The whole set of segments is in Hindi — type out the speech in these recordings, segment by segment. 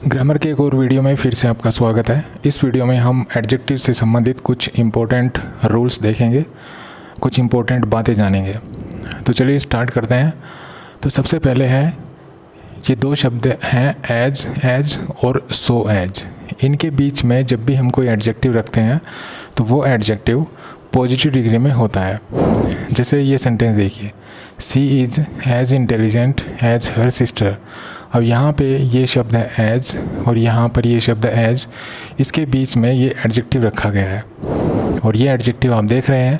ग्रामर के एक और वीडियो में फिर से आपका स्वागत है। इस वीडियो में हम एडजेक्टिव से संबंधित कुछ इम्पोर्टेंट रूल्स देखेंगे, कुछ इम्पोर्टेंट बातें जानेंगे। तो चलिए स्टार्ट करते हैं। तो सबसे पहले है ये दो शब्द हैं एज और सो एज। इनके बीच में जब भी हम कोई एडजेक्टिव रखते हैं तो वो एडजेक्टिव पॉजिटिव डिग्री में होता है। जैसे ये सेंटेंस देखिए, she is as intelligent as her sister. अब यहाँ पे ये शब्द है एज और यहाँ पर ये शब्द है एज, इसके बीच में ये एडजेक्टिव रखा गया है और ये एडजेक्टिव आप देख रहे हैं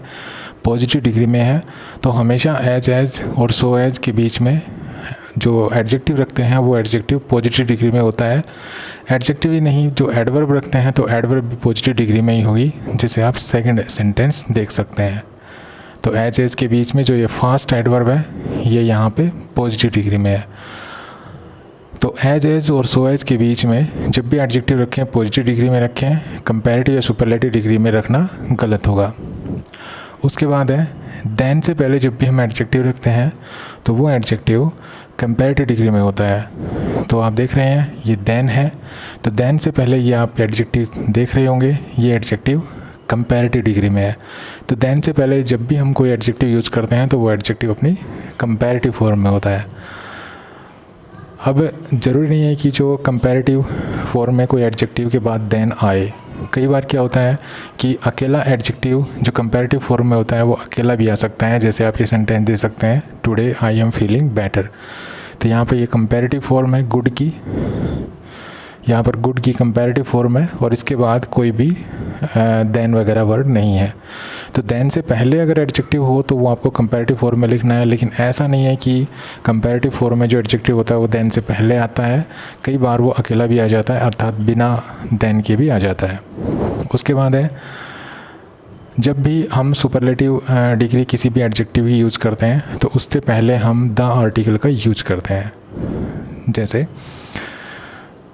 पॉजिटिव डिग्री में है। तो हमेशा एज और सो एज के बीच में जो एडजेक्टिव रखते हैं वो एडजेक्टिव पॉजिटिव डिग्री में होता है। एडजेक्टिव ही नहीं, जो एडवर्ब रखते हैं तो एडवर्ब भी पॉजिटिव डिग्री में ही होगी, जिसे आप सेकंड सेंटेंस देख सकते हैं। तो एज के बीच में जो ये फास्ट एडवर्ब है ये यहाँ पे पॉजिटिव डिग्री में है। तो एज और सो एज के बीच में जब भी एडजेक्टिव रखें पॉजिटिव डिग्री में रखें, कंपैरेटिव या सुपरलेटिव डिग्री में रखना गलत होगा। उसके बाद है देन से पहले जब भी हम एडजेक्टिव रखते हैं तो वो एडजेक्टिव कंपैरेटिव डिग्री में होता है। तो आप देख रहे हैं ये देन है, तो देन से पहले ये आप एडजेक्टिव देख रहे होंगे, ये एडजेक्टिव कंपैरेटिव डिग्री में है। तो देन से पहले जब भी हम कोई एडजेक्टिव यूज़ करते हैं तो वो एडजेक्टिव अपनी कंपैरेटिव फॉर्म में होता है। अब ज़रूरी नहीं है कि जो कंपैरेटिव फॉर्म में कोई एडजेक्टिव के बाद देन आए। कई बार क्या होता है कि अकेला एडजेक्टिव जो कंपैरेटिव फॉर्म में होता है वो अकेला भी आ सकता है। जैसे आप ये सेंटेंस दे सकते हैं, today I am feeling better. तो यहाँ पे ये कंपैरेटिव फॉर्म है गुड की, यहाँ पर गुड की कंपैरेटिव फॉर्म है और इसके बाद कोई भी देन वगैरह वर्ड नहीं है। तो देन से पहले अगर एडजेक्टिव हो तो वो आपको कंपैरेटिव फॉर्म में लिखना है, लेकिन ऐसा नहीं है कि कंपैरेटिव फॉर्म में जो एडजेक्टिव होता है वो देन से पहले आता है। कई बार वो अकेला भी आ जाता है, अर्थात बिना देन के भी आ जाता है। उसके बाद है जब भी हम सुपरलेटिव डिग्री किसी भी एडजेक्टिव की यूज़ करते हैं तो उससे पहले हम द आर्टिकल का यूज करते हैं। जैसे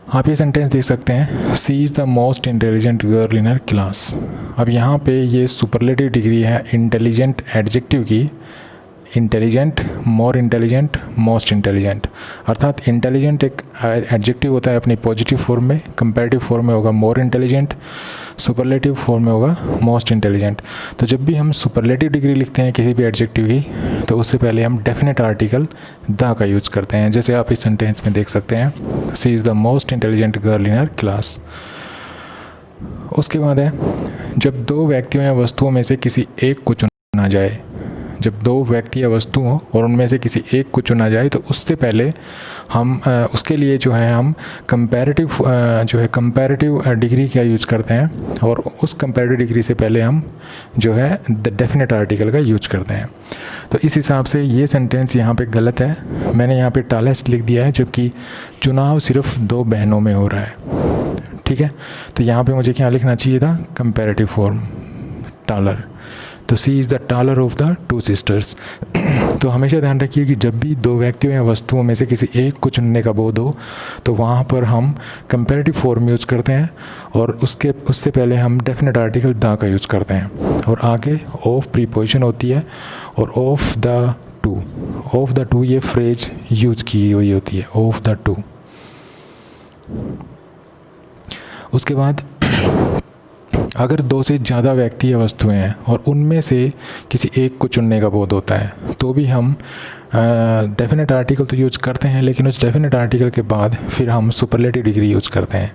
आप ये सेंटेंस देख सकते हैं, she is the most intelligent girl in her class. अब यहाँ पे ये सुपरलेटिव डिग्री है इंटेलिजेंट एडजेक्टिव की, intelligent, more intelligent, most intelligent. अर्थात इंटेलिजेंट एक एडजेक्टिव होता है अपनी पॉजिटिव फॉर्म में, कंपैरेटिव फॉर्म में होगा मोर इंटेलिजेंट, सुपरलेटिव फॉर्म में होगा मोस्ट इंटेलिजेंट। तो जब भी हम सुपरलेटिव डिग्री लिखते हैं किसी भी एडजेक्टिव की तो उससे पहले हम डेफिनेट आर्टिकल द का यूज़ करते हैं। जैसे आप इस सेंटेंस में देख सकते हैं, she is the most intelligent girl in her class. उसके बाद है जब दो व्यक्तियों या वस्तुओं में से किसी एक को चुना जाए, जब दो व्यक्ति या वस्तु हों और उनमें से किसी एक को चुना जाए तो उससे पहले हम उसके लिए जो है हम कंपैरेटिव डिग्री का यूज़ करते हैं और उस कंपैरेटिव डिग्री से पहले हम जो है द डेफिनेट आर्टिकल का यूज करते हैं। तो इस हिसाब से ये सेंटेंस यहाँ पे गलत है। मैंने यहाँ पे टालेस्ट लिख दिया है, जबकि चुनाव सिर्फ दो बहनों में हो रहा है। ठीक है, तो यहाँ पे मुझे क्या लिखना चाहिए था, कंपैरेटिव फॉर्म टालर। तो she is the taller of the two sisters. तो हमेशा ध्यान रखिए कि जब भी दो व्यक्तियों या वस्तुओं में से किसी एक को चुनने का बोध हो तो वहाँ पर हम कंपैरेटिव फॉर्म यूज़ करते हैं और उससे पहले हम डेफिनेट आर्टिकल द का यूज़ करते हैं और आगे ऑफ प्रीपोजिशन होती है और ऑफ द टू ये फ्रेज यूज की हुई होती है, ऑफ द टू। उसके बाद अगर दो से ज़्यादा व्यक्ति या वस्तुएं हैं और उनमें से किसी एक को चुनने का बोध होता है तो भी हम डेफिनेट आर्टिकल तो यूज़ करते हैं, लेकिन उस डेफिनेट आर्टिकल के बाद फिर हम सुपरलेटिव डिग्री यूज़ करते हैं।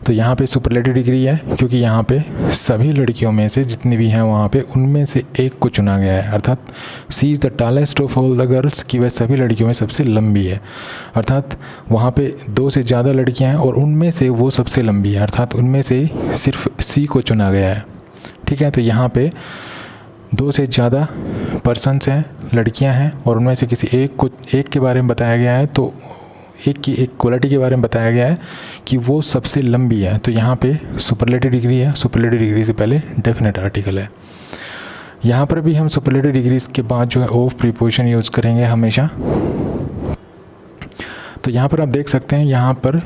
तो यहाँ पे सुपरलेटिव डिग्री है क्योंकि यहाँ पे सभी लड़कियों में से जितनी भी हैं वहाँ पे उनमें से एक को चुना गया है। अर्थात she is the tallest of all the girls, कि वह सभी लड़कियों में सबसे लंबी है। अर्थात वहाँ पे दो से ज़्यादा लड़कियाँ हैं और उनमें से वो सबसे लंबी है, अर्थात उनमें से सिर्फ सी को चुना गया है। ठीक है, तो यहाँ पे दो से ज़्यादा पर्सन्स हैं, लड़कियाँ हैं और उनमें से किसी एक के बारे में बताया गया है, तो एक क्वालिटी के बारे में बताया गया है कि वो सबसे लंबी है। तो यहाँ पे सुपरलेटिव डिग्री है, सुपरलेटिव डिग्री से पहले डेफिनेट आर्टिकल है। यहाँ पर भी हम सुपरलेटिव डिग्री के बाद जो है ऑफ प्रीपोजिशन यूज़ करेंगे हमेशा। तो यहाँ पर आप देख सकते हैं, यहाँ पर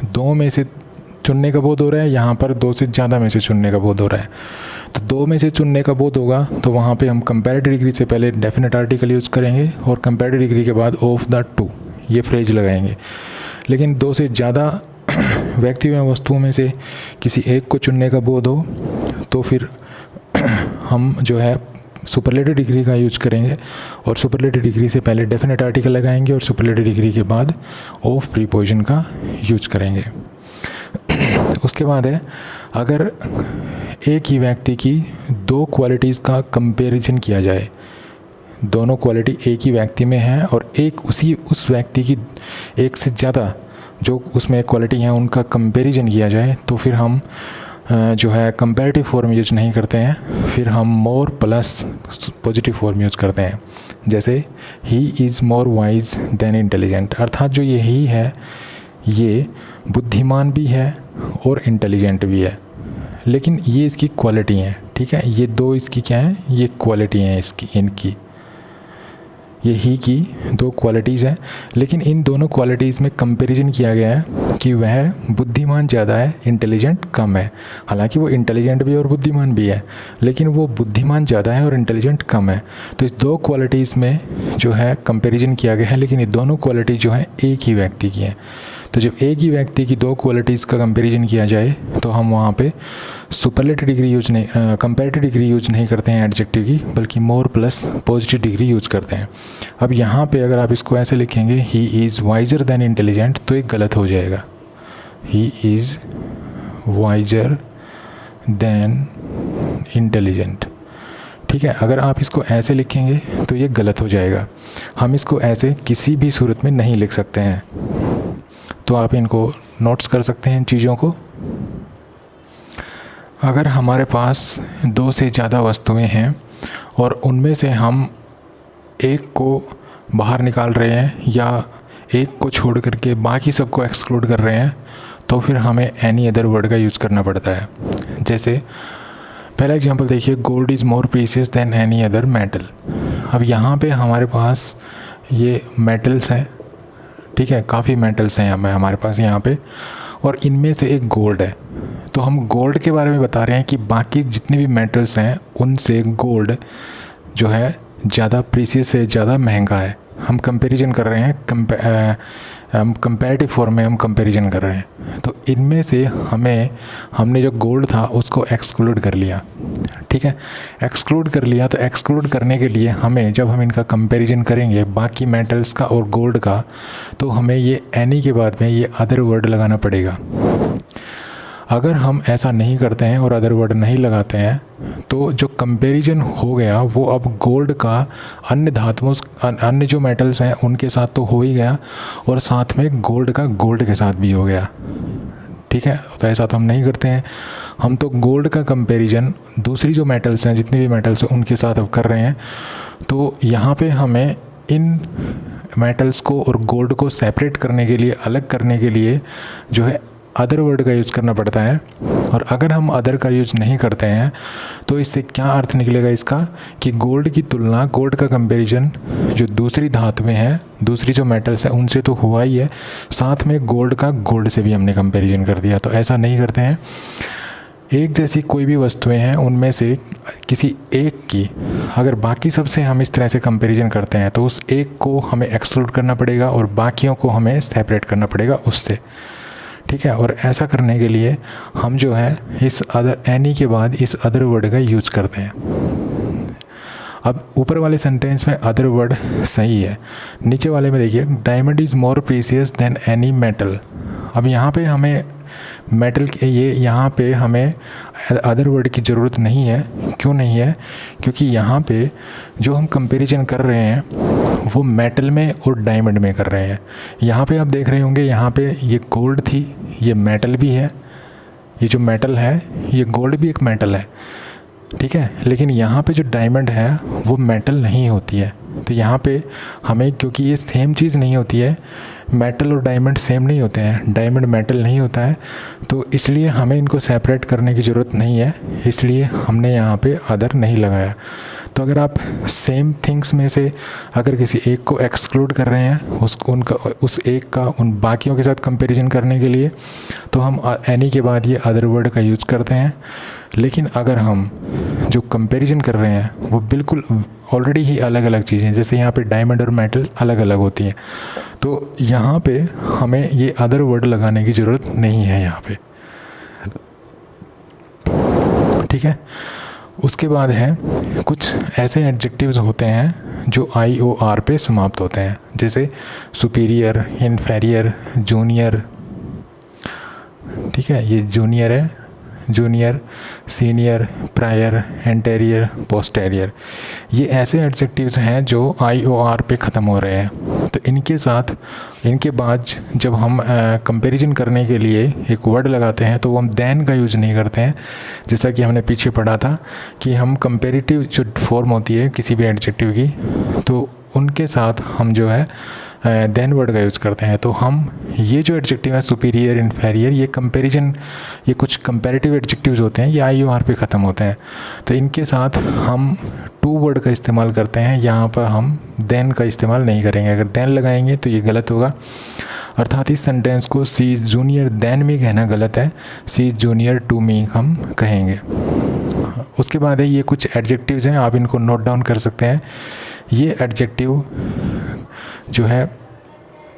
दो में से चुनने का बोध हो रहा है, यहाँ पर दो से ज़्यादा में से चुनने का बोध हो रहा है। तो दो में से चुनने का बोध होगा तो वहाँ पे हम कंपैरेटिव डिग्री से पहले डेफिनेट आर्टिकल यूज़ करेंगे और कंपैरेटिव डिग्री के बाद ऑफ द टू ये फ्रेज लगाएंगे। लेकिन दो से ज़्यादा व्यक्तियों या वस्तुओं में से किसी एक को चुनने का बोध हो तो फिर हम जो है सुपरलेटिव डिग्री का यूज करेंगे, और सुपरलेटिव डिग्री से पहले डेफिनेट आर्टिकल लगाएंगे और सुपरलेटिव डिग्री के बाद ऑफ प्रीपोजिशन का यूज करेंगे। उसके बाद है, अगर एक ही व्यक्ति की दो क्वालिटीज़ का कंपैरिजन किया जाए, दोनों क्वालिटी एक ही व्यक्ति में है और उस व्यक्ति की एक से ज़्यादा जो उसमें क्वालिटी हैं उनका कंपैरिजन किया जाए, तो फिर हम जो है कंपैरेटिव फॉर्म यूज नहीं करते हैं, फिर हम मोर प्लस पॉजिटिव फॉर्म यूज करते हैं। जैसे he is more wise then intelligent, अर्थात जो ये ही है ये बुद्धिमान भी है और इंटेलिजेंट भी है, लेकिन ये इसकी क्वालिटी हैं। ठीक है, ये दो इसकी क्या हैं, ये क्वालिटी हैं इनकी, ये ही की दो क्वालिटीज़ हैं, लेकिन इन दोनों क्वालिटीज़ में कंपैरिजन किया गया है कि वह बुद्धिमान ज़्यादा है, इंटेलिजेंट कम है। हालांकि वो इंटेलिजेंट भी है और बुद्धिमान भी है, लेकिन वो बुद्धिमान ज़्यादा है और इंटेलिजेंट कम है। तो इस दो क्वालिटीज़ में जो है कंपैरिजन किया गया है, लेकिन ये दोनों क्वालिटी जो है एक ही व्यक्ति की हैं। तो जब एक ही व्यक्ति की दो क्वालिटीज़ का कंपैरिजन किया जाए तो हम वहाँ पे सुपरलेटिव डिग्री यूज नहीं, कंपैरेटिव डिग्री यूज नहीं करते हैं एडजेक्टिव की, बल्कि मोर प्लस पॉजिटिव डिग्री यूज करते हैं। अब यहाँ पे अगर आप इसको ऐसे लिखेंगे, he is visor then intelligent, तो ये गलत हो जाएगा। He is visor then intelligent. ठीक है, अगर आप इसको ऐसे लिखेंगे तो ये गलत हो जाएगा। हम इसको ऐसे किसी भी सूरत में नहीं लिख सकते हैं, तो आप इनको नोट्स कर सकते हैं इन चीज़ों को। अगर हमारे पास दो से ज़्यादा वस्तुएं हैं और उनमें से हम एक को बाहर निकाल रहे हैं या एक को छोड़ करके बाकी सबको एक्सक्लूड कर रहे हैं, तो फिर हमें एनी अदर वर्ड का यूज़ करना पड़ता है। जैसे पहला एग्जांपल देखिए, gold is more precious than any other metal. अब यहाँ पे हमारे पास ये मेटल्स हैं, ठीक है, काफ़ी मेटल्स हैं हमारे पास यहाँ पे, और इनमें से एक गोल्ड है। तो हम गोल्ड के बारे में बता रहे हैं कि बाकी जितने भी मेटल्स हैं उनसे गोल्ड जो है ज़्यादा प्रीशियस है, ज़्यादा महंगा है। हम कंपैरिजन कर रहे हैं, हम कंपैरेटिव फॉर्म में हम कंपैरिजन कर रहे हैं। तो इनमें से हमने जो गोल्ड था उसको एक्सक्लूड कर लिया। ठीक है, एक्सक्लूड कर लिया, तो एक्सक्लूड करने के लिए हमें, जब हम इनका कंपैरिजन करेंगे बाकी मेटल्स का और गोल्ड का, तो हमें ये एनी के बाद में ये अदर वर्ड लगाना पड़ेगा। अगर हम ऐसा नहीं करते हैं और अदर वर्ड नहीं लगाते हैं, तो जो कंपैरिजन हो गया वो अब गोल्ड का अन्य धातुओं, अन्य जो मेटल्स हैं उनके साथ तो हो ही गया, और साथ में गोल्ड का गोल्ड के साथ भी हो गया। ठीक है, तो ऐसा तो हम नहीं करते हैं। हम तो गोल्ड का कंपैरिजन दूसरी जो मेटल्स हैं, जितने भी मेटल्स हैं उनके साथ अब कर रहे हैं। तो यहाँ पे हमें इन मेटल्स को और गोल्ड को सेपरेट करने के लिए, अलग करने के लिए जो है अदर वर्ड का यूज़ करना पड़ता है। और अगर हम अदर का यूज़ नहीं करते हैं तो इससे क्या अर्थ निकलेगा इसका, कि गोल्ड की तुलना, गोल्ड का कंपैरिजन जो दूसरी धातुएं हैं, दूसरी जो मेटल्स हैं उनसे तो हुआ ही है, साथ में गोल्ड का गोल्ड से भी हमने कंपैरिजन कर दिया। तो ऐसा नहीं करते हैं। एक जैसी कोई भी वस्तुएं हैं उनमें से किसी एक की अगर बाकी सबसे हम इस तरह से कंपैरिजन करते हैं तो उस एक को हमें एक्सक्लूड करना पड़ेगा और बाकियों को हमें सेपरेट करना पड़ेगा उससे। ठीक है, और ऐसा करने के लिए हम जो है इस अदर, एनी के बाद इस अदर वर्ड का यूज़ करते हैं। अब ऊपर वाले सेंटेंस में अदर वर्ड सही है, नीचे वाले में देखिए, diamond is more precious than any metal. अब यहाँ पे हमें मेटल के यहाँ पे हमें अदर वर्ड की ज़रूरत नहीं है। क्यों नहीं है? क्योंकि यहाँ पे जो हम कंपैरिजन कर रहे हैं वो मेटल में और डायमंड में कर रहे हैं। यहाँ पे आप देख रहे होंगे, यहाँ पे ये गोल्ड थी, ये मेटल भी है, ये जो मेटल है ये गोल्ड भी एक मेटल है। ठीक है, लेकिन यहाँ पे जो डायमंड है वो मेटल नहीं होती है। तो यहाँ पे हमें, क्योंकि ये सेम चीज़ नहीं होती है, मेटल और डायमंड सेम नहीं होते हैं, डायमंड मेटल नहीं होता है, तो इसलिए हमें इनको सेपरेट करने की ज़रूरत नहीं है, इसलिए हमने यहाँ पे अदर नहीं लगाया। तो अगर आप सेम थिंग्स में से अगर किसी एक को एक्सक्लूड कर रहे हैं, उस एक का उन बाकियों के साथ कंपैरिजन करने के लिए, तो हम एनी के बाद ये अदर वर्ड का यूज़ करते हैं। लेकिन अगर हम जो कंपैरिजन कर रहे हैं वो बिल्कुल ऑलरेडी ही अलग अलग चीज़ें हैं, जैसे यहाँ पे डायमंड और मेटल अलग अलग होती हैं, तो यहाँ पे हमें ये अदर वर्ड लगाने की ज़रूरत नहीं है यहाँ पे, ठीक है। उसके बाद है कुछ ऐसे एडजेक्टिव्स होते हैं जो IOR पे समाप्त होते हैं, जैसे सुपीरियर, इन्फेरियर, जूनियर, ठीक है, ये जूनियर है, junior, senior, prior, anterior, posterior, ये ऐसे एडजेक्टिव्स हैं जो IOR पे ख़त्म हो रहे हैं। तो इनके साथ, इनके बाद जब हम कंपैरिजन करने के लिए एक वर्ड लगाते हैं तो वो हम देन का यूज़ नहीं करते हैं, जैसा कि हमने पीछे पढ़ा था कि हम कंपैरेटिव जो फॉर्म होती है किसी भी एडजेक्टिव की, तो उनके साथ हम जो है देन वर्ड का यूज़ करते हैं। तो हम ये जो एडजेक्टिव है सुपीरियर, इन्फेरियर, ये कंपैरिजन, ये कुछ कंपैरेटिव एडजेक्टिव्स होते हैं, ये IOR पे ख़त्म होते हैं, तो इनके साथ हम टू वर्ड का इस्तेमाल करते हैं। यहाँ पर हम देन का इस्तेमाल नहीं करेंगे, अगर देन लगाएंगे तो ये गलत होगा, अर्थात इस सेंटेंस को सी इज़ जूनियर देन मी कहना गलत है, सी इज़ जूनियर टू मी हम कहेंगे। उसके बाद है ये कुछ एडजेक्टिव्स हैं, आप इनको नोट डाउन कर सकते हैं। ये एडजेक्टिव जो है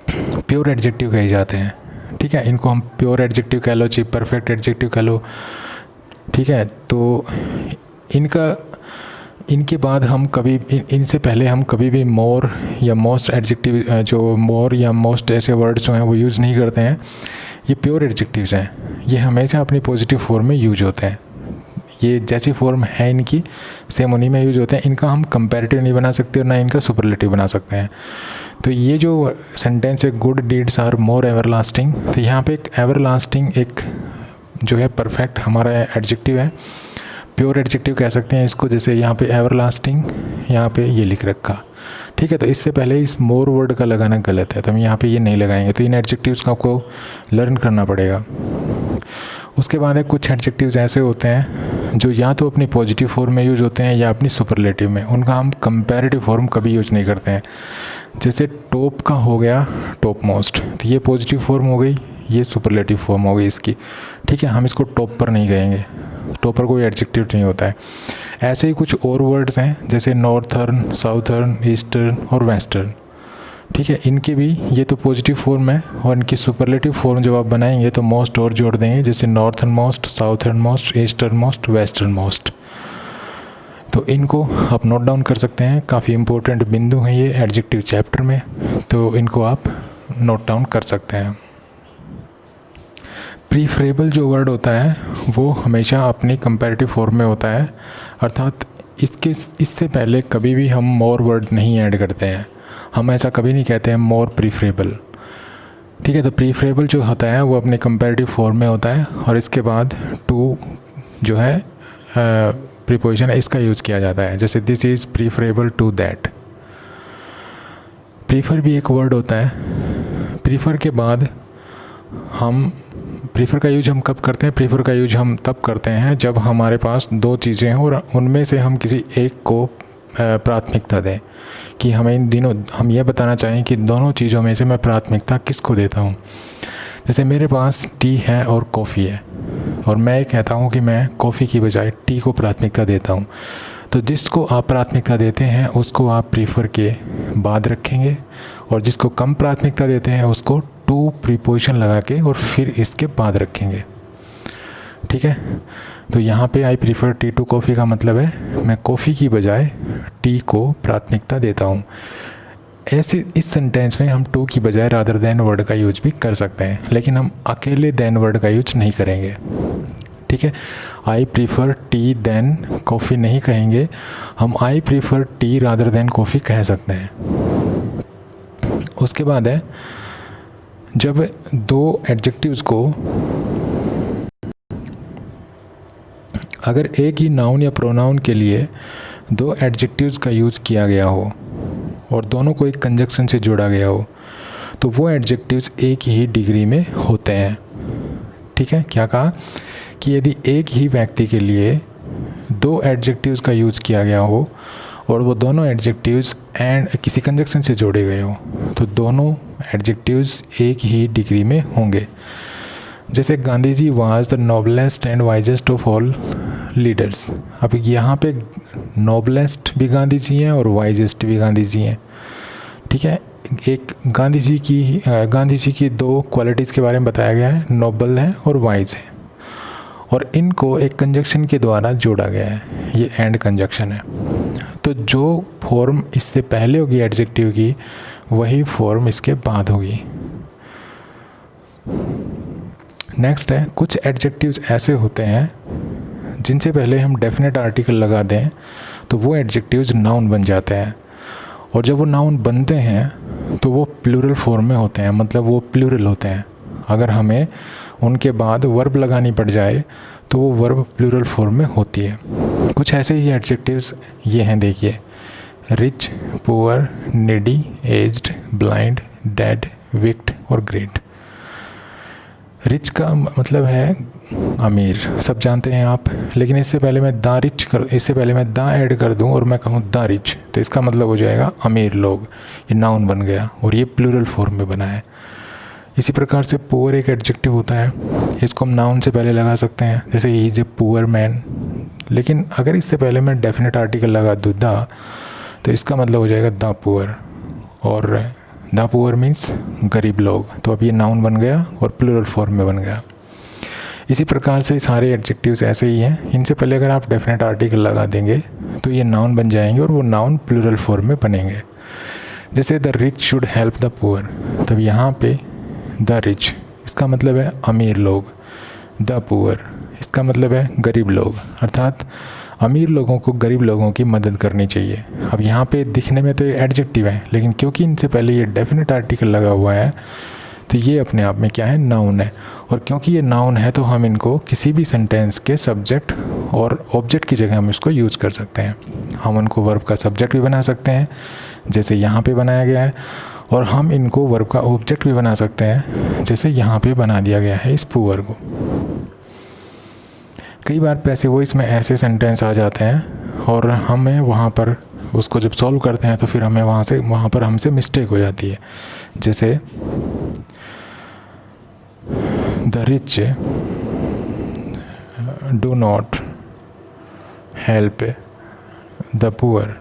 प्योर एडजेक्टिव कहे जाते हैं, ठीक है, इनको हम प्योर एडजेक्टिव कह लो, चाहे परफेक्ट एडजेक्टिव कह लो, ठीक है। तो इनके बाद हम कभी इनसे पहले हम कभी भी मोर या मोस्ट एडजेक्टिव, जो मोर या मोस्ट ऐसे वर्ड्स जो हैं वो यूज़ नहीं करते हैं। ये प्योर एडजेक्टिव्स हैं, ये हमेशा अपनी पॉजिटिव फॉर्म में यूज होते हैं, ये जैसी फॉर्म है इनकी सेम उन्हीं में यूज होते हैं। इनका हम कंपैरेटिव नहीं बना सकते और ना इनका सुपरलेटिव बना सकते हैं। तो ये जो सेंटेंस है good deeds are more everlasting, तो यहाँ पे एक एवरलास्टिंग एक जो है परफेक्ट हमारा एडजेक्टिव है, प्योर एडजेक्टिव कह सकते हैं इसको, जैसे यहाँ पे एवरलास्टिंग यहाँ पे ये लिख रखा, ठीक है। तो इससे पहले इस मोर वर्ड का लगाना गलत है, तो हम यहाँ पे ये नहीं लगाएंगे, तो इन एडजेक्टिव्स को आपको लर्न करना पड़ेगा। उसके बाद है कुछ एडजेक्टिव्स ऐसे होते हैं जो या तो अपनी पॉजिटिव फॉर्म में यूज़ होते हैं या अपनी सुपरलेटिव में, उनका हम कंपैरेटिव फॉर्म कभी यूज़ नहीं करते हैं। जैसे टॉप का हो गया टॉप मोस्ट, तो ये पॉजिटिव फॉर्म हो गई, ये सुपरलेटिव फॉर्म हो गई इसकी, ठीक है। हम इसको टॉप पर नहीं कहेंगे, टॉप पर कोई एडजेक्टिव नहीं होता है। ऐसे ही कुछ और वर्ड्स हैं जैसे नॉर्थर्न, साउथर्न, ईस्टर्न और वेस्टर्न, ठीक है, इनके भी ये तो पॉजिटिव फॉर्म है, और इनकी सुपरलेटिव फॉर्म जब आप बनाएंगे तो मोस्ट और जोड़ देंगे, जैसे northern most, southern most, eastern most, western most. तो इनको आप नोट डाउन कर सकते हैं, काफ़ी इंपॉर्टेंट बिंदु हैं ये एडजेक्टिव चैप्टर में, तो इनको आप नोट डाउन कर सकते हैं। प्रीफरेबल जो वर्ड होता है वो हमेशा अपनी कंपैरेटिव फॉर्म में होता है, अर्थात इससे पहले कभी भी हम मोर वर्ड नहीं ऐड करते हैं, हम ऐसा कभी नहीं कहते हैं मोर प्रीफरेबल, ठीक है। तो प्रीफरेबल जो होता है वो अपने कंपैरेटिव फॉर्म में होता है, और इसके बाद टू जो है प्रीपोजिशन है, इसका यूज़ किया जाता है, जैसे this is preferable to that. Prefer भी एक वर्ड होता है। प्रीफर के बाद हम प्रीफर का यूज हम कब करते हैं? प्रीफर का यूज हम तब करते हैं जब हमारे पास दो चीज़ें हों और उनमें से हम किसी एक को प्राथमिकता दें, कि हमें इन दिनों हम ये बताना चाहें कि दोनों चीज़ों में से मैं प्राथमिकता किसको देता हूँ। जैसे मेरे पास टी है और कॉफ़ी है, और मैं कहता हूँ कि मैं कॉफ़ी की बजाय टी को प्राथमिकता देता हूँ, तो जिसको आप प्राथमिकता देते हैं उसको आप प्रीफर के बाद रखेंगे, और जिसको कम प्राथमिकता देते हैं उसको टू प्रीपोजिशन लगा के और फिर इसके बाद रखेंगे, ठीक है। तो यहाँ पे I prefer tea to coffee का मतलब है मैं कॉफ़ी की बजाय टी को प्राथमिकता देता हूँ। ऐसे इस सेंटेंस में हम टू की बजाय रादर देन वर्ड का यूज भी कर सकते हैं, लेकिन हम अकेले देन वर्ड का यूज नहीं करेंगे, ठीक है। I prefer tea than coffee नहीं कहेंगे, हम I prefer tea rather than coffee कह सकते हैं। उसके बाद है जब दो एडजेक्टिव्स को अगर एक ही नाउन या प्रोनाउन के लिए दो एडजेक्टिव्स का यूज़ किया गया हो और दोनों को एक कंजक्शन से जोड़ा गया हो, तो वो एडजेक्टिव्स एक ही डिग्री में होते हैं, ठीक है। क्या कहा कि यदि एक ही व्यक्ति के लिए दो एडजेक्टिव्स का यूज़ किया गया हो और वो दोनों एडजेक्टिव्स एंड किसी कंजक्शन से जोड़े गए हो, तो दोनों एडजेक्टिव्स एक ही डिग्री में होंगे। जैसे Gandhi ji was the noblest and wisest of all leaders. अब यहाँ पे नोबलेस्ट भी गांधी जी हैं और वाइजेस्ट भी गांधी जी हैं, ठीक है। एक गांधी जी की दो क्वालिटीज़ के बारे में बताया गया है, नोबल है और वाइज है, और इनको एक कंजक्शन के द्वारा जोड़ा गया है, ये एंड कंजक्शन है। तो जो फॉर्म इससे पहले होगी एडजेक्टिव की, वही फॉर्म इसके बाद होगी। नेक्स्ट है, कुछ एडजेक्टिव्स ऐसे होते हैं जिनसे पहले हम डेफिनेट आर्टिकल लगा दें तो वो एडजेक्टिव्स नाउन बन जाते हैं, और जब वो नाउन बनते हैं तो वो प्लूरल फॉर्म में होते हैं, मतलब वो प्लूरल होते हैं। अगर हमें उनके बाद वर्ब लगानी पड़ जाए तो वो वर्ब प्लूरल फॉर्म में होती है। कुछ ऐसे ही एडजेक्टिव्स ये हैं, देखिए, rich, poor, needy, aged, blind, dead, wicked और ग्रेट। रिच का मतलब है अमीर, सब जानते हैं आप, लेकिन इससे पहले मैं दा ऐड कर दूं और मैं कहूँ द रिच, तो इसका मतलब हो जाएगा अमीर लोग, ये नाउन बन गया और ये प्लूरल फॉर्म में बना है। इसी प्रकार से पुअर एक एडजेक्टिव होता है, इसको हम नाउन से पहले लगा सकते हैं, जैसे he is a poor man. लेकिन अगर इससे पहले मैं डेफिनेट आर्टिकल लगा दूँ द, तो इसका मतलब हो जाएगा द पुअर, और द पुअर मीन्स गरीब लोग, तो अब ये नाउन बन गया और प्लूरल फॉर्म में बन गया। इसी प्रकार से सारे एडजेक्टिव्स ऐसे ही हैं, इनसे पहले अगर आप डेफिनेट आर्टिकल लगा देंगे तो ये नाउन बन जाएंगे और वो नाउन प्लूरल फॉर्म में बनेंगे। जैसे the rich should help the poor, तब यहाँ पे द रिच इसका मतलब है अमीर लोग, द पुअर इसका मतलब है गरीब लोग, अर्थात अमीर लोगों को गरीब लोगों की मदद करनी चाहिए। अब यहाँ पे दिखने में तो ये एडजेक्टिव है, लेकिन क्योंकि इनसे पहले ये डेफिनेट आर्टिकल लगा हुआ है तो ये अपने आप में क्या है, नाउन है। और क्योंकि ये नाउन है तो हम इनको किसी भी सेंटेंस के सब्जेक्ट और ऑब्जेक्ट की जगह हम इसको यूज़ कर सकते हैं। हम उनको वर्ब का सब्जेक्ट भी बना सकते हैं, जैसे यहाँ पे बनाया गया है, और हम इनको वर्ब का ऑब्जेक्ट भी बना सकते हैं, जैसे यहाँ पे बना दिया गया है इस पुअर को। कई बार पैसिव वॉइस में ऐसे सेंटेंस आ जाते हैं और हमें वहाँ पर उसको जब सॉल्व करते हैं तो फिर हमें वहाँ पर हमसे मिस्टेक हो जाती है। जैसे the rich do not help the poor,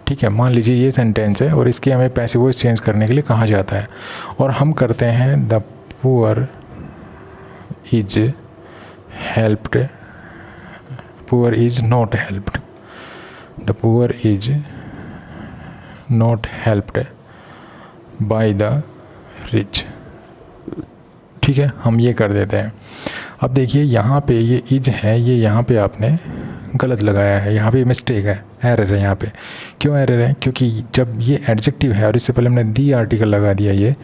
ठीक है। मान लीजिए ये सेंटेंस है और इसकी हमें पैसिव वॉइस चेंज करने के लिए कहा जाता है, और हम करते हैं the poor is helped, poor is not helped, the poor is not helped by the rich, ठीक है, हम ये कर देते हैं। अब देखिए यहाँ पे ये इज है, ये यहाँ पे आपने गलत लगाया है, यहाँ पे मिस्टेक है, एरर है यहाँ पे। क्यों एरर है? क्योंकि जब ये एडजेक्टिव है और इससे पहले हमने दी आर्टिकल लगा दिया ये,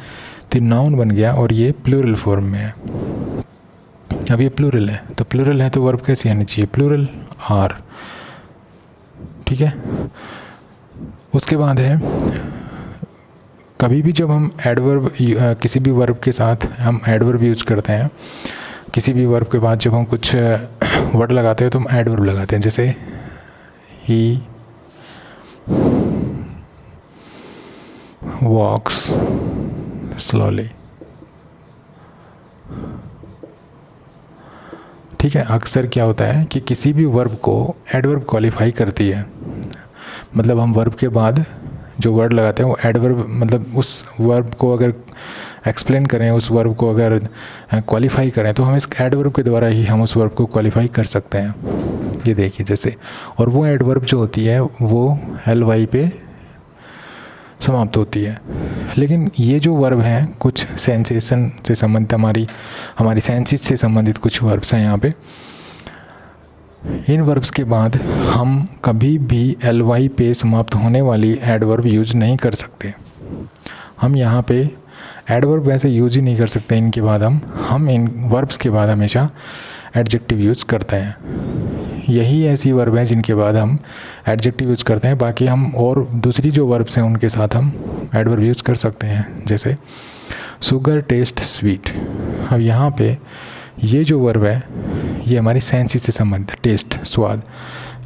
तो नाउन बन गया और ये प्लूरल फॉर्म में है। अब ये प्लूरल है, तो प्लूरल है तो वर्ब कैसे आनी चाहिए, प्लूरल आर, ठीक है। उसके बाद है, कभी भी जब हम एडवर्ब किसी भी वर्ब के साथ हम एडवर्ब यूज़ करते हैं, किसी भी वर्ब के बाद जब हम कुछ वर्ड लगाते हैं तो हम एडवर्ब लगाते हैं। जैसे ही वॉक्स स्लोली, ठीक है। अक्सर क्या होता है कि किसी भी वर्ब को एडवर्ब क्वालिफाई करती है, मतलब हम वर्ब के बाद जो वर्ड लगाते हैं वो एडवर्ब, मतलब उस वर्ब को अगर एक्सप्लेन करें, उस वर्ब को अगर क्वालिफाई करें तो हम इस एडवर्ब के द्वारा ही हम उस वर्ब को क्वालिफाई कर सकते हैं। ये देखिए जैसे, और वो एडवर्ब जो होती है वो LY पे समाप्त होती है। लेकिन ये जो वर्ब हैं कुछ सेंसेशन से संबंधित, हमारी सेंसेस से संबंधित कुछ वर्ब्स हैं यहाँ पे। इन वर्ब्स के बाद हम कभी भी LY पे समाप्त होने वाली एडवर्ब यूज नहीं कर सकते। हम यहाँ पे एडवर्ब वैसे यूज ही नहीं कर सकते इनके बाद, हम इन वर्ब्स के बाद हमेशा एडजेक्टिव यूज़ करते हैं। यही ऐसी वर्ब हैं जिनके बाद हम एडजेक्टिव यूज़ करते हैं। बाकी हम और दूसरी जो वर्ब्स हैं उनके साथ हम एडवर्ब यूज़ कर सकते हैं, जैसे शुगर टेस्ट स्वीट। अब यहाँ पे ये जो वर्ब है ये हमारी सेंसेस से संबंधित, टेस्ट स्वाद।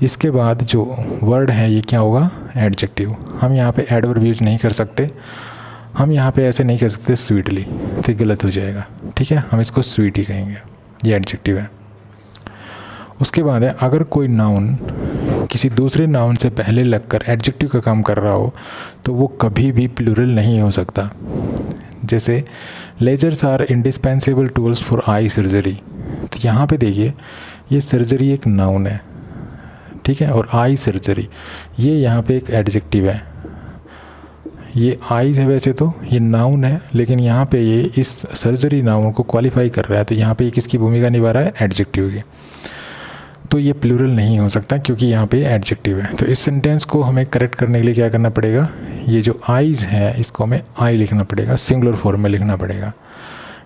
इसके बाद जो वर्ड है ये क्या होगा, एडजेक्टिव। हम यहाँ पे एडवर्ब यूज नहीं कर सकते, हम यहाँ पे ऐसे नहीं कर सकते स्वीटली, तो गलत हो जाएगा, ठीक है। हम इसको स्वीट ही कहेंगे, ये एडजेक्टिव है। उसके बाद है, अगर कोई नाउन किसी दूसरे नाउन से पहले लगकर एडजेक्टिव का काम कर रहा हो तो वो कभी भी प्लूरल नहीं हो सकता। जैसे lasers are indispensable tools for eye surgery. तो यहाँ पे देखिए, ये सर्जरी एक नाउन है, ठीक है, और आई सर्जरी ये यहाँ पे एक एडजेक्टिव है। ये आईज है, वैसे तो ये नाउन है, लेकिन यहाँ पे ये इस सर्जरी नाउन को क्वालिफाई कर रहा है, तो यहाँ पे ये किसकी भूमिका निभा रहा है? एडजेक्टिव की। तो ये प्लूरल नहीं हो सकता क्योंकि यहाँ पे एडजेक्टिव है। तो इस सेंटेंस को हमें करेक्ट करने के लिए क्या करना पड़ेगा? ये जो आईज है इसको हमें आई लिखना पड़ेगा, सिंगुलर फॉर्म में लिखना पड़ेगा।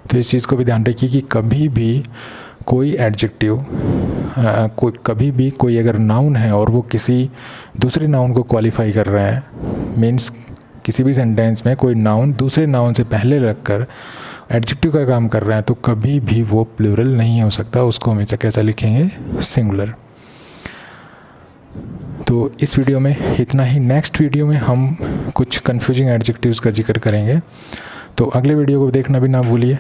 तो इस चीज़ को भी ध्यान रखिए कि कभी भी कोई एडजेक्टिव कभी भी कोई अगर नाउन है और वो किसी दूसरे नाउन को क्वालिफाई कर रहा है, मीन्स किसी भी सेंटेंस में कोई नाउन दूसरे नाउन से पहले रखकर एडजेक्टिव का काम कर रहा है, तो कभी भी वो प्लूरल नहीं हो सकता। उसको हमेशा कैसा लिखेंगे? सिंगुलर। तो इस वीडियो में इतना ही। नेक्स्ट वीडियो में हम कुछ कन्फ्यूजिंग एडजेक्टिव्स का जिक्र करेंगे। तो अगले वीडियो को देखना भी ना भूलिए।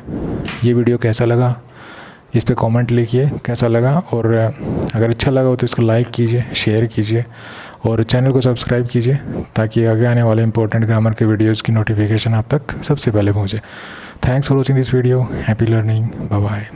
ये वीडियो कैसा लगा इस पे कमेंट लिखिए कैसा लगा, और अगर अच्छा लगा हो तो इसको लाइक कीजिए, शेयर कीजिए और चैनल को सब्सक्राइब कीजिए ताकि आगे आने वाले इंपॉर्टेंट ग्रामर के वीडियोज़ की नोटिफिकेशन आप तक सबसे पहले पहुँचे। Thanks for watching this video. Happy learning. Bye bye.